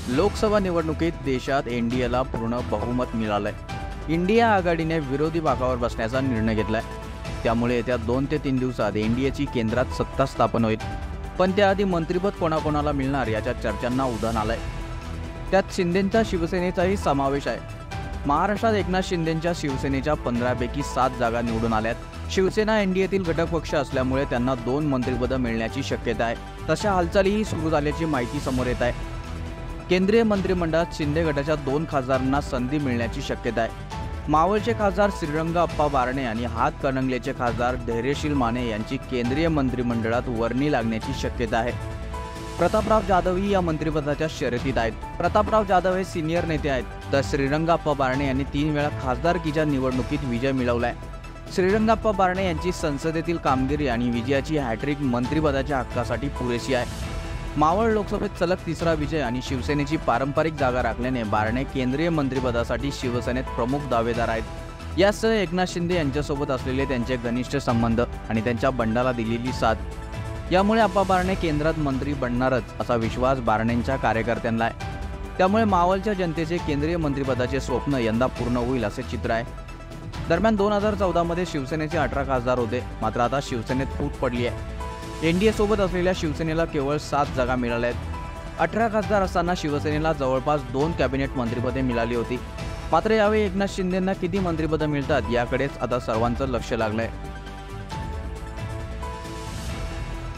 लोकसभा निवडणुकीत देशात एनडीएला पूर्ण बहुमत मिळालंय। इंडिया आघाडीने विरोधी बाकावर बसण्याचा निर्णय घेतलाय। त्यामुळे येत्या 2 ते 3 दिवसात एनडीएची केंद्रात सत्ता स्थापन होईल। पण त्याआधी मंत्रिपद कोणाकोणाला मिळणार याच्या चर्चांना उधाण आलंय। त्यात शिंदेंच्या शिवसेनेचाही समावेश आहे। महाराष्ट्रात एकनाथ शिंदेंच्या शिवसेनेच्या 15 पैकी 7 जागा निवडून आल्यात। शिवसेना एनडीएतील घटक पक्ष असल्यामुळे त्यांना 2 मंत्रिपदं मिळण्याची शक्यता आहे। तशा हालचालीही सुरू झाल्याची माहिती समोर येत आहे। केंद्रीय मंत्रिमंडळात शिंदे गटाच्या 2 खासदारांना संधी मिळण्याची शक्यता आहे। मावळचे खासदार श्रीरंग अप्पा बारणे आणि हातकणंगलेचे खासदार धैर्यशील माने यांची केंद्रीय मंत्रिमंडळात वर्णी लागण्याची शक्यता आहे। प्रतापराव जाधवही या मंत्रिपदाच्या शर्यतीत आहेत। प्रतापराव जाधव हे सिनियर नेते आहेत, तर श्रीरंगाप्पा बारणे यांनी 3 वेळा खासदारकीच्या निवडणुकीत विजय मिळवलाय। श्रीरंगाप्पा बारणे यांची संसदेतील कामगिरी आणि विजयाची हॅट्रिक मंत्रिपदाच्या हक्कासाठी पुरेशी आहे। मावळ लोकसभेत सलग 3रा विजय आणि शिवसेनेची पारंपरिक जागा राखल्याने बारणे केंद्रीय मंत्रिपदासाठी शिवसेनेत प्रमुख दावेदार आहेत। यासह एकनाथ शिंदे यांच्यासोबत असलेले त्यांचे घनिष्ठ संबंध आणि त्यांच्या बंडाला दिलेली साथ यामुळे अप्पा बारणे केंद्रात मंत्री बनणारच असा विश्वास बारणेंच्या कार्यकर्त्यांना आहे। त्यामुळे मावळच्या जनतेचे केंद्रीय मंत्रिपदाचे स्वप्न यंदा पूर्ण होईल असे चित्र आहे। दरम्यान 2014 मध्ये शिवसेनेचे 18 खासदार होते, मात्र आता शिवसेनेत फूट पडली आहे। एनडीए सोबत असलेल्या शिवसेनेला केवळ 7 जागा मिळाल्या आहेत। 18 खासदार असताना शिवसेनेला जवळपास 2 कॅबिनेट मंत्रिपदे मिळाली होती। मात्र यावेळी एकनाथ शिंदेंना किती मंत्रिपदं मिळतात याकडेच आता सर्वांचं लक्ष लागलंय।